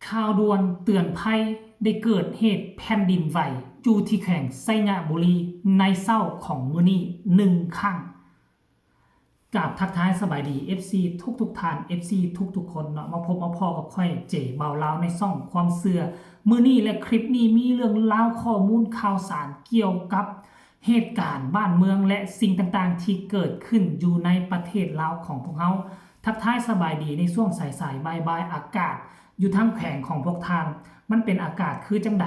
ข่าวด่วนเตือนภัยได้เกิดเหตุแผ่นดินไหวอยู่ที่แขวงไชยบุรีในเช้าของมื้อนี้1ครั้งกราบทักทายสบายดี FC ทุกท่าน FC ทุกคนเนาะมาพบมาพอกับค่อยเจ๋เบาลาวในช่องความเสื่อมื้อนี้และคลิปนี้มีเรื่องราวข้อมูลข่าวสารเกี่ยวกับเหตุการณ์บ้านเมืองและสิ่งต่างๆที่เกิดขึ้นอยู่ในประเทศลาวของพวกเราทักทายสบายดีในช่วงสายๆบ่ายๆอากาศอยู่ทางแขวงของพวกทางมันเป็นอากาศคือจังใด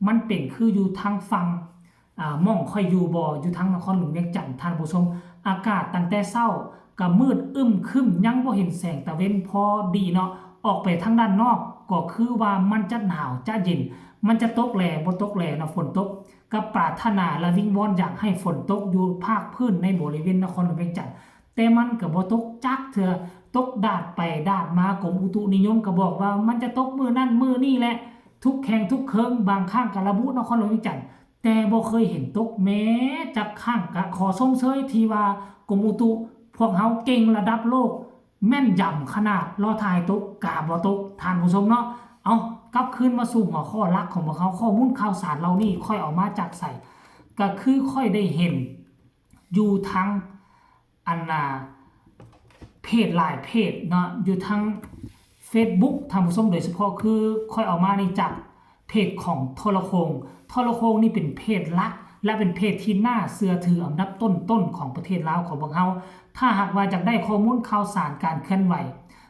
มันเป็นคืออยู่ทางฝั่งม่องค่อยอยู่บ่อยู่ทางนครหลวงเวียงจันทน์ท่านผู้ชมอากาศตั้งแต่เช้าก็มืดอึมครึ้มยังบ่เห็นแสงตะเว้นพอดีเนาะออกไปทางด้านนอกก็คือว่ามันจะหนาวจะเย็นมันจะตกแหล่บ่ตกแหล่เนาะฝนตกก็ปรารถนาและวิงวอนอยากให้ฝนตกอยู่ภาคพื้นในบริเวณนครหลวงเวียงจันทน์แต่มันก็บ่ตกจักเทื่อตกดาดไปดาดมากรมอุตุนิยมก็บอกว่ามันจะตกมื้อนั้นมื้อนี้แหละทุกแข่งทุกเคิงบางข้างก็ระบุนครหลวงเวียงจันทน์แต่บ่เคยเห็นตกแม้จักข้างก็ขอชมเชยที่ว่ากรมอุตุพวกเฮาเก่งระดับโลกแม่นยำขนาดรอทายตกกาบ่ตกท่านผู้ชมเนาะเอากลับคืนมาสู่หัวข้อหลักของพวกเขาข้อมูลข่าวสารเรานี่ค่อยเอามาจากใส่ก็คือค่อยได้เห็นอยู่ทั้งอันเพจหลายเพจเนาะอยู่ทั้ง Facebook ท่านผู้ชมโดยเฉพาะคือค่อยเอามาในจากเพจของโทรโคงนี่เป็นเพจหลักและเป็นเพจที่น่าเชื่อถืออันดับต้นของประเทศลาวของพวกเราถ้าหากว่าอยากได้ข้อมูลข่าวสารการเคลื่อนไหว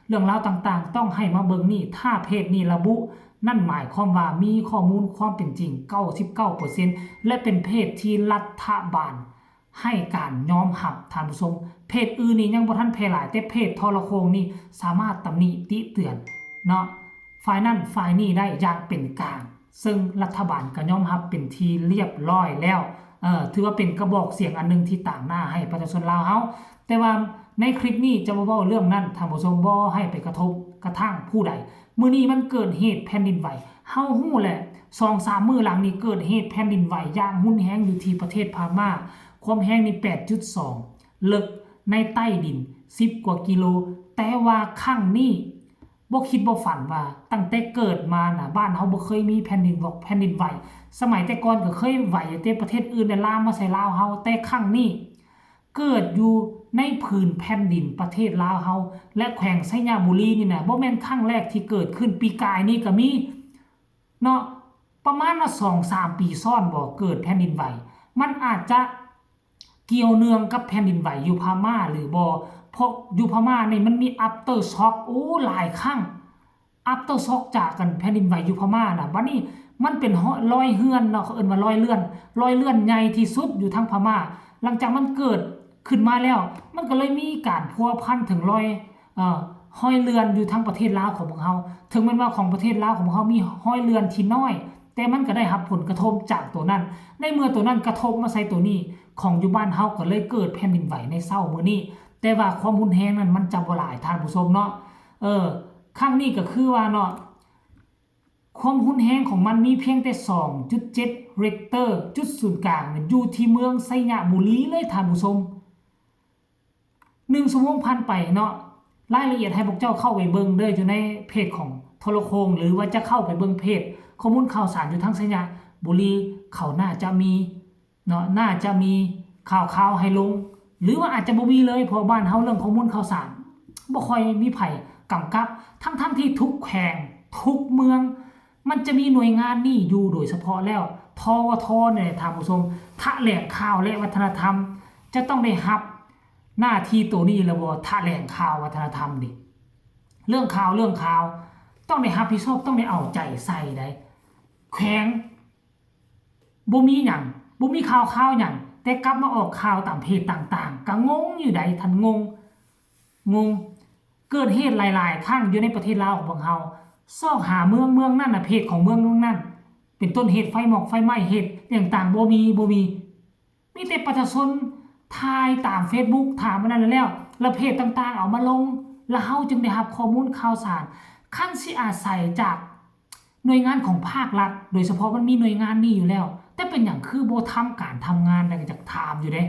เรื่องราวต่างๆต้องให้มาเบิ่งนี่ถ้าเพจนี้ระบุนั่นหมายความว่ามีข้อมูลความเป็นจริง 99% และเป็นเพจที่รัฐบาลให้การยอมรับท่านผู้ชมเพจอื่นนี่ยังบ่ทันแพร่หลายแต่เพจทรโคงนี่สามารถตำหนิติเตือนเนาะฝ่ายนั้นฝ่ายนี้ได้อย่างเป็นกลางซึ่งรัฐบาลก็ยอมรับเป็นที่เรียบร้อยแล้วถือว่าเป็นกระบอกเสียงอันนึงที่ต่างหน้าให้ประชาชนลาวเฮาแต่ว่าในคลิปนี้จะบ่เว้าเรื่องนั้นท่านผู้ชมบ่ให้ไปกระทบกระทั่งผู้ใดมื้อนี้มันเกิดเหตุแผ่นดินไหวเฮาฮู้แหละ 2-3 มื้อหลังนี้เกิดเหตุแผ่นดินไหวอย่างรุนแรงอยู่ที่ประเทศพม่าความแรงนี่ 8.2 ลึกในใต้ดิน10กว่ากิโลแต่ว่าครั้งนี้บ่คิดบ่ฝันว่าตั้งแต่เกิดมาน่ะบ้านเฮาบ่เคยมีแผ่นดินไหวสมัยแต่ก่อนก็เคยไหวแต่ประเทศอื่นได้ลามมาใส่ลาวเฮาแต่ครั้งนี้เกิดอยู่ในผืนแผ่นดินประเทศลาวเฮาและแขวงไชยบุรีนี่น่ะบ่แม่นครั้งแรกที่เกิดขึ้นปีกายนี่ก็มีเนาะประมาณว่า 2-3 ปีซ้อนบ่เกิดแผ่นดินไหวมันอาจจะเกี่ยวเนื่องกับแผ่นดินไหวอยู่พม่าหรือบ่เพราะอยู่พม่านี่มันมี after shock โอ้หลายครั้ง after shock จากกันแผ่นดินไหวอยู่พม่าน่ะบัดนี้มันเป็นรอยเฮือนเนาะเขาเอิ้นว่ารอยเลื่อนใหญ่ที่สุดอยู่ทางพม่าหลังจากมันเกิดขึ้นมาแล้วมันก็เลยมีการพัวพันถึงห้อยเรือนอยู่ทั้งประเทศลาวของพวกเฮาถึงแม้ว่าของประเทศลาวของพวกเฮามีห้อยเรือนที่น้อยแต่มันก็ได้รับผลกระทบจากตัวนั้นในเมื่อตัวนั้นกระทบมาใส่ตัวนี้ของอยู่บ้านเฮาก็เลยเกิดแผ่นดินไหวในเช้ามื้อนี้แต่ว่าความรุนแรงนั้นมันจะบ่หลายท่านผู้ชมเนาะครั้งนี้ก็คือว่าเนาะความรุนแรงของมันมีเพียงแต่ 2.7 เรกเตอร์จุดศูนย์กลางอยู่ที่เมืองไชยบุรีเลยท่านผู้ชม1 ชั่วโมงผ่านไปเนาะรายละเอียดให้พวกเจ้าเข้าไปเบิ่งเด้ออยู่ในเพจของโทรโคงหรือว่าจะเข้าไปเบิ่งเพจข้อมูลข่าวสารอยู่ทั้งไชยบุรีเขาน่าจะมีเนาะน่าจะมีข่าวให้ลงหรือว่าอาจจะบ่มีเลยเพราะบ้านเฮาเรื่องข้อมูลข่าวสารบ่ค่อยมีไผกำกับทั้งที่ทุกแขวงทุกเมืองมันจะมีหน่วยงานนี่อยู่โดยเฉพาะแล้วทวทเนี่ยท่านผู้ชมแถลงข่าวและวัฒนธรรมจะต้องได้รับหน้าที่ตัวนี้แล้วบ่แถลงข่าววัฒนธรรมดิเรื่องข่าวต้องได้รับผิดชอบต้องได้เอาใจใส่ได้แขวงบ่มีหยังบ่มีข่าวหยังแต่กลับมาออกข่าวตามเพจต่างๆก็งงอยู่ใดท่านงงเกิดเหตุหลายๆครั้งอยู่ในประเทศลาวของพวกเฮาซอกหาเมืองนั่นน่ะเพจของเมืองนั้นเป็นต้นเหตุไฟหมอกไฟไหม้เหตุต่างๆบ่มีมีแต่ประชาชนทายตาม Facebook ถามมันนั่นแล้วเพจต่างๆเอามาลงแล้วเฮาจึงได้รับข้อมูลข่าวสารคันสิอาศัยจากหน่วยงานของภาครัฐโดยเฉพาะมันมีหน่วยงานนี้อยู่แล้วแต่เป็นอย่างคือบ่ทำการทำงานอยากถามอยู่เด้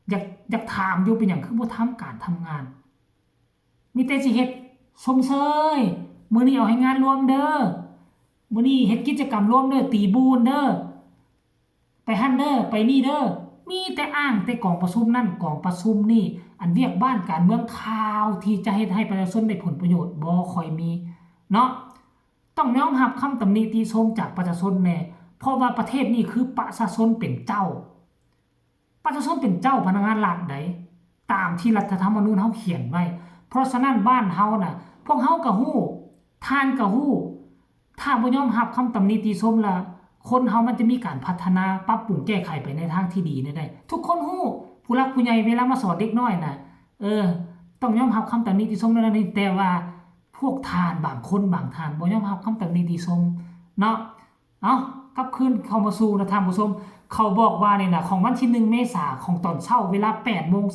อยากถามอยู่เป็นอย่างคือบ่ทำการทำงานมีแต่สิเฮ็ดชมเชย มื้อนี้เอาให้งานรวมเด้อมื้อนี้เฮ็ดกิจกรรมรวมเด้อตีบูนเด้อไปหั่นเด้อไปนี่เด้อมีแต่อ้างแต่กองประชุมนั่นกองประชุมนี่อันเวียกบ้านการเมืองข่าวที่จะเฮ็ดให้ประชาชนได้ผลประโยชน์บ่ค่อยมีเนาะต้องยอมรับคำตำหนิติชมจากประชาชนแน่เพราะว่าประเทศนี้คือประชาชนเป็นเจ้าประชาชนเป็นเจ้าพนักงานรัฐใดตามที่รัฐธรรมนูญเฮาเขียนไว้เพราะฉะนั้นบ้านเฮาน่ะพวกเฮาก็ฮู้ท่านก็ฮู้ถ้าบ่ยอมรับคำตำหนิติชมล่ะคนเฮามันจะมีการพัฒนาปรับปรุงแก้ไขไปในทางที่ดีได้ทุกคนฮู้ผู้หลักผู้ใหญ่เวลามาสอนเด็กน้อยน่ะต้องยอมรับคำตำหนิติชมนั่นนี่แต่ว่าพวกทานบางคนบางทานบ่ยอมรับคำตำหนิติชมเนาะกลับคืนเข้ามาสู่นะท่านผู้ชมเขาบอกว่าเนี่ยนะของวันที่1เมษายนของตอนเช้าเวลา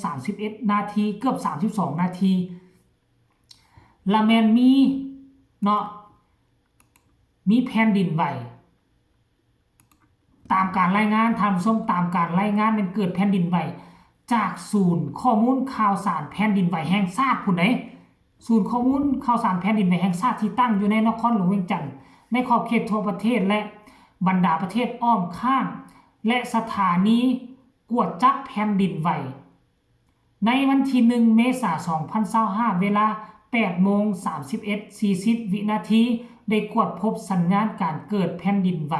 8:31 นาทีเกือบ32นาทีละแมนมีเนาะมีแผ่นดินไหวตามการรายงานท่านผู้ชมตามการรายงานมันเกิดแผ่นดินไหวจากศูนย์ข้อมูลข่าวสารแผ่นดินไหวแห่งชาติผู้ใดศูนย์ข้อมูลข่าวสารแผ่นดินไหวแห่งชาติที่ตั้งอยู่ในนครหลวงเวียงจันทน์ในขอบเขตทั่วประเทศและบรรดาประเทศอ้อมข้างและสถานีกวดจับแผ่นดินไหวในวันที่1เมษายน2025เวลา 8:31:40 วินาทีได้กวดพบสัญญาณการเกิดแผ่นดินไหว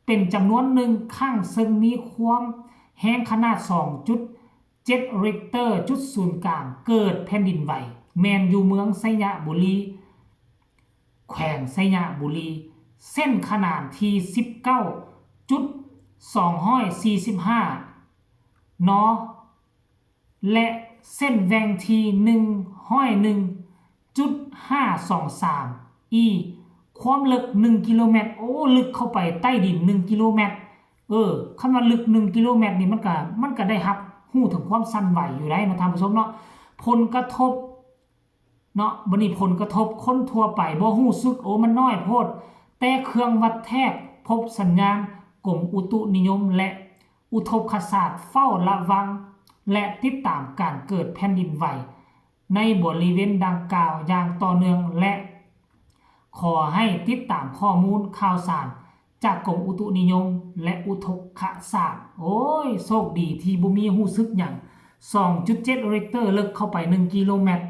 เป็นจำนวน1ครั้งซึ่งมีความแรงขนาด 2.7 ริกเตอร์จุดศูนย์กลางเกิดแผ่นดินไหวแมนอยู่เมืองไชยบุรีแขวงไชยบุรีเส้นขนาดที่ 19.245 นและเส้นแวงที่101.523 อีความลึก1กิโลเมตรโอ้ลึกเข้าไปใต้ดิน1กิโลเมตรคำว่าลึก1กิโลเมตรนี่มันก็ได้รับรู้ถึงความสั่นไหวอยู่ได้นะท่านผู้ชมเนาะผลกระทบเนาะบัดนี้ผลกระทบคนทั่วไปบ่รู้สึกมันน้อยโพดแต่เครื่องวัดแทกพบสัญญาณกรมอุตุนิยมและอุทกศาสตร์เฝ้าระวังและติดตามการเกิดแผ่นดินไหวในบริเวณดังกล่าวอย่างต่อเนื่องและขอให้ติดตามข้อมูลข่าวสารจากกรมอุตุนิยมและอุทกศาสตร์โอ้ยโชคดีที่บ่มีรู้สึกหยัง 2.7 ริกเตอร์ลึกเข้าไป1กิโลเมตร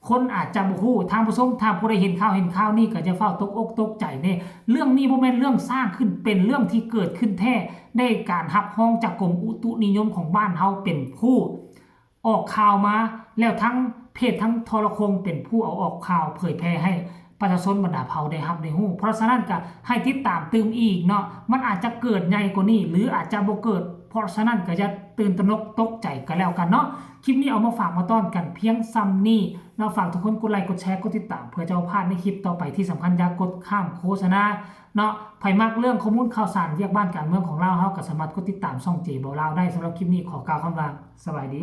คนอาจจะบ่ฮู้ทางผู้ชมถ้าผู้ใดเห็นข่าวนี่ก็จะเฝ้าตกอกตกใจเด้เรื่องนี้บ่แม่นเรื่องสร้างขึ้นเป็นเรื่องที่เกิดขึ้นแท้ได้การรับรองจากกรมอุตุนิยมของบ้านเฮาเป็นผู้ออกข่าวมาแล้วทั้งเพจทั้งโทรคงเป็นผู้เอาออกข่าวเผยแพร่ให้ประชาชนบรรดาเผ่าได้รับได้ฮู้เพราะฉะนั้นก็ให้ติดตามตื่มอีกเนาะมันอาจจะเกิดใหญ่กว่านี้หรืออาจจะบ่เกิดเพราะฉะนั้นก็จะตื่นตระหนกตกใจกันแล้วกันเนาะคลิปนี้เอามาฝากมาต้อนกันเพียงซ้ำนี้เราฝากทุกคนกดไลค์กดแชร์กดติดตามเพื่อจะพลาดในคลิปต่อไปที่สำคัญอย่ากดข้ามโฆษณาเนาะไผมักเรื่องข้อมูลข่าวสารเรียกบ้านการเมืองของเราเฮาก็สามารถกดติดตามช่องเจบ่าวลาวได้สำหรับคลิปนี้ขอกล่าวคำว่าสวัสดี